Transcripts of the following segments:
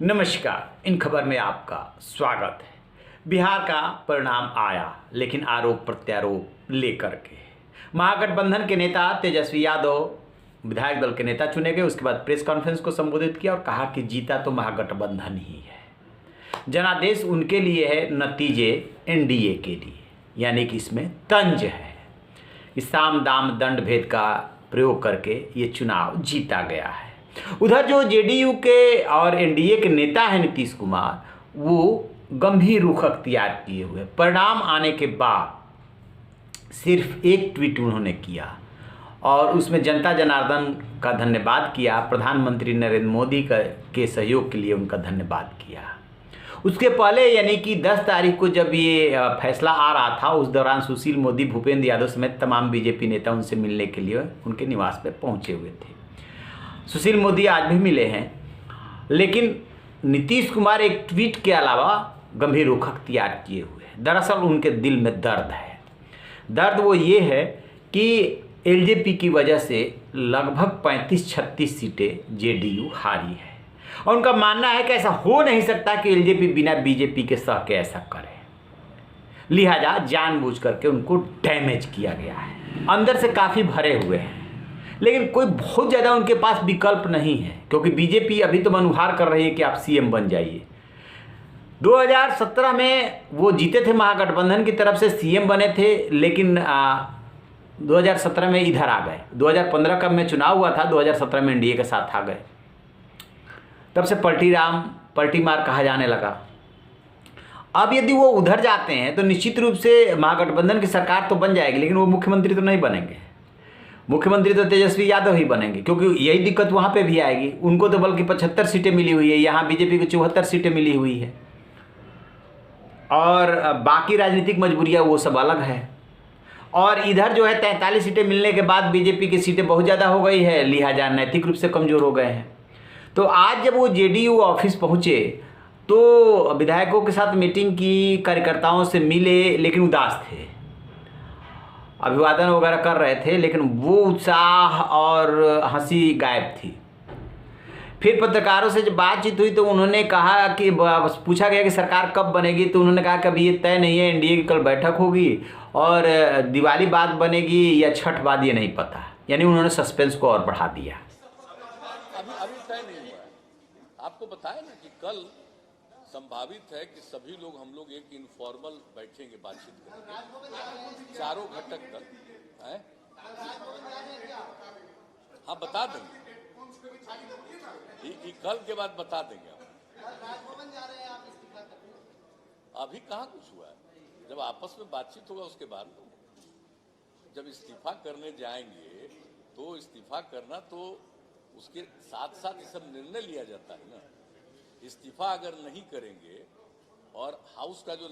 नमस्कार। इन खबर में आपका स्वागत है। बिहार का परिणाम आया, लेकिन आरोप प्रत्यारोप लेकर के महागठबंधन के नेता तेजस्वी यादव विधायक दल के नेता चुने गए। उसके बाद प्रेस कॉन्फ्रेंस को संबोधित किया और कहा कि जीता तो महागठबंधन ही है, जनादेश उनके लिए है, नतीजे एनडीए के लिए, यानी कि इसमें तंज है। इस साम दाम दंड भेद का प्रयोग करके ये चुनाव जीता गया है। उधर जो जेडीयू के और एनडीए के नेता हैं नीतीश कुमार, वो गंभीर रुख अख्तियार किए हुए परिणाम आने के बाद सिर्फ एक ट्वीट उन्होंने किया और उसमें जनता जनार्दन का धन्यवाद किया, प्रधानमंत्री नरेंद्र मोदी के सहयोग के लिए उनका धन्यवाद किया। उसके पहले यानी कि 10 तारीख को जब ये फैसला आ रहा था, उस दौरान सुशील मोदी, भूपेंद्र यादव समेत तमाम बीजेपी नेता उनसे मिलने के लिए उनके निवास पर पहुंचे हुए थे। सुशील मोदी आज भी मिले हैं, लेकिन नीतीश कुमार एक ट्वीट के अलावा गंभीर रुख अख्तियार किए हुए हैं। दरअसल उनके दिल में दर्द है। दर्द वो ये है कि एलजेपी की वजह से लगभग 35-36 सीटें जेडीयू हारी है और उनका मानना है कि ऐसा हो नहीं सकता कि एलजेपी बिना बीजेपी के सह के ऐसा करे, लिहाजा जानबूझ करके उनको डैमेज किया गया है। अंदर से काफ़ी भरे हुए हैं, लेकिन कोई बहुत ज़्यादा उनके पास विकल्प नहीं है, क्योंकि बीजेपी अभी तो मनुहार कर रही है कि आप सीएम बन जाइए। 2017 में वो जीते थे, महागठबंधन की तरफ से सीएम बने थे, लेकिन 2017 में इधर आ गए। 2015 का में चुनाव हुआ था, 2017 में एनडीए के साथ आ गए। तब से पलटी मार कहा जाने लगा। अब यदि वो उधर जाते हैं तो निश्चित रूप से महागठबंधन की सरकार तो बन जाएगी, लेकिन वो मुख्यमंत्री तो नहीं बनेंगे। मुख्यमंत्री तो तेजस्वी यादव ही बनेंगे, क्योंकि यही दिक्कत वहाँ पे भी आएगी। उनको तो बल्कि 75 सीटें मिली हुई है, यहाँ बीजेपी को 74 सीटें मिली हुई है और बाकी राजनीतिक मजबूरियाँ वो सब अलग है। और इधर जो है 43 सीटें मिलने के बाद बीजेपी की सीटें बहुत ज़्यादा हो गई है, लिहाजा नैतिक रूप से कमज़ोर हो गए हैं। तो आज जब वो जेडीयू ऑफिस पहुँचे तो विधायकों के साथ मीटिंग की, कार्यकर्ताओं से मिले, लेकिन उदास थे, अभिवादन वगैरह कर रहे थे, लेकिन वो उत्साह और हंसी गायब थी। फिर पत्रकारों से जब बातचीत हुई तो उन्होंने कहा कि पूछा गया कि सरकार कब बनेगी, तो उन्होंने कहा कि अभी ये तय नहीं है, एनडीए की कल बैठक होगी और दिवाली बाद बनेगी या छठ बाद, ये नहीं पता। यानी उन्होंने सस्पेंस को और बढ़ा दिया। अभी तय नहीं हुआ है। आपको बताया ना कि कल संभावित है कि सभी लोग, हम लोग एक इनफॉर्मल बैठेंगे, बातचीत करेंगे चारों घटक तक है। हाँ, बता देंगे, कल के बाद बता देंगे। अभी कहाँ कुछ हुआ है, जब आपस में बातचीत होगा उसके बाद। जब इस्तीफा करने जाएंगे तो इस्तीफा करना, तो उसके साथ साथ ये सब निर्णय लिया जाता है ना। इस्तीफा अगर नहीं करेंगे और हाउस का जो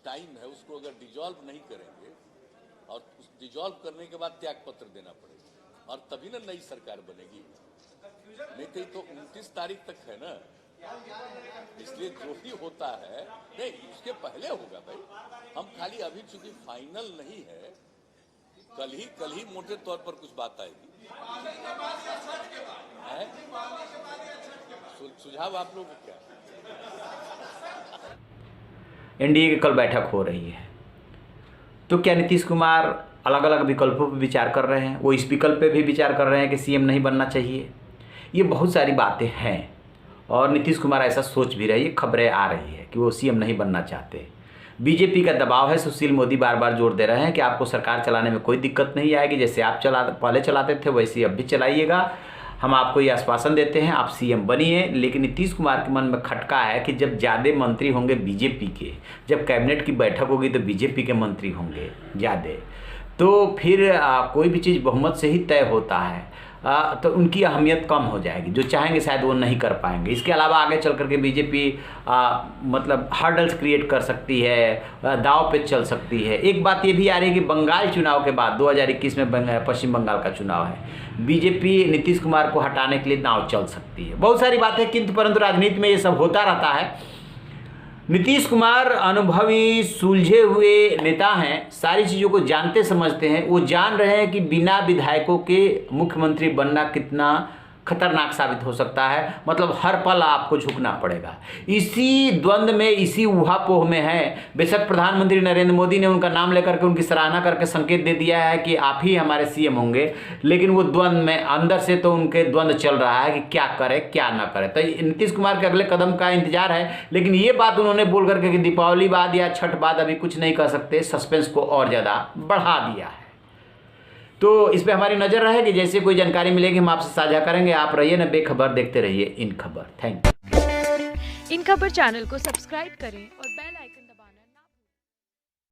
टाइम है उसको अगर डिजॉल्व नहीं करेंगे और उस डिजॉल्व करने के बाद त्याग पत्र देना पड़ेगा और तभी ना नई सरकार बनेगी। नहीं तो 29 तारीख तक है ना, इसलिए जो भी होता है नहीं, उसके पहले होगा भाई। हम खाली अभी चूंकि फाइनल नहीं है, कल ही मोटे तौर पर कुछ बात आएगी। सुझाव आप लोग क्या? एनडीए की कल बैठक हो रही है, तो क्या नीतीश कुमार अलग अलग विकल्पों पर विचार कर रहे हैं? वो इस विकल्प पे भी विचार कर रहे हैं कि सीएम नहीं बनना चाहिए। ये बहुत सारी बातें हैं और नीतीश कुमार ऐसा सोच भी रहे। ये खबरें आ रही है कि वो सीएम नहीं बनना चाहते। बीजेपी का दबाव है। सुशील मोदी बार बार जोर दे रहे हैं कि आपको सरकार चलाने में कोई दिक्कत नहीं आएगी, जैसे आप पहले चलाते थे वैसे अब भी चलाइएगा। हम आपको ये आश्वासन देते हैं, आप सीएम बनिए। लेकिन नीतीश कुमार के मन में खटका है कि जब ज़्यादा मंत्री होंगे बीजेपी के, जब कैबिनेट की बैठक होगी तो बीजेपी के मंत्री होंगे ज़्यादा, तो फिर कोई भी चीज़ बहुमत से ही तय होता है, तो उनकी अहमियत कम हो जाएगी। जो चाहेंगे शायद वो नहीं कर पाएंगे। इसके अलावा आगे चल करके बीजेपी मतलब हर्डल्स क्रिएट कर सकती है, दाव पे चल सकती है। एक बात ये भी आ रही है कि बंगाल चुनाव के बाद 2021 में पश्चिम बंगाल का चुनाव है, बीजेपी नीतीश कुमार को हटाने के लिए नाव चल सकती है। बहुत सारी बातें, किंतु परंतु राजनीति में ये सब होता रहता है। नीतीश कुमार अनुभवी, सुलझे हुए नेता हैं, सारी चीज़ों को जानते समझते हैं। वो जान रहे हैं कि बिना विधायकों के मुख्यमंत्री बनना कितना खतरनाक साबित हो सकता है। मतलब हर पल आपको झुकना पड़ेगा। इसी द्वंद्व में, इसी ऊहापोह में है। बेशक प्रधानमंत्री नरेंद्र मोदी ने उनका नाम लेकर के उनकी सराहना करके संकेत दे दिया है कि आप ही हमारे सीएम होंगे, लेकिन वो द्वंद्व में अंदर से तो उनके द्वंद्व चल रहा है कि क्या करे क्या ना करे। तो नीतीश कुमार के अगले कदम का इंतजार है, लेकिन ये बात उन्होंने बोल करके कि दीपावली बाद या छठ बाद अभी कुछ नहीं कर सकते, सस्पेंस को और ज़्यादा बढ़ा दिया है। तो इस पर हमारी नज़र रहेगी। जैसे कोई जानकारी मिलेगी हम आपसे साझा करेंगे। आप रहिए ना बेखबर, देखते रहिए इन खबर। Thank you. इन खबर चैनल को सब्सक्राइब करें और बेल आइकन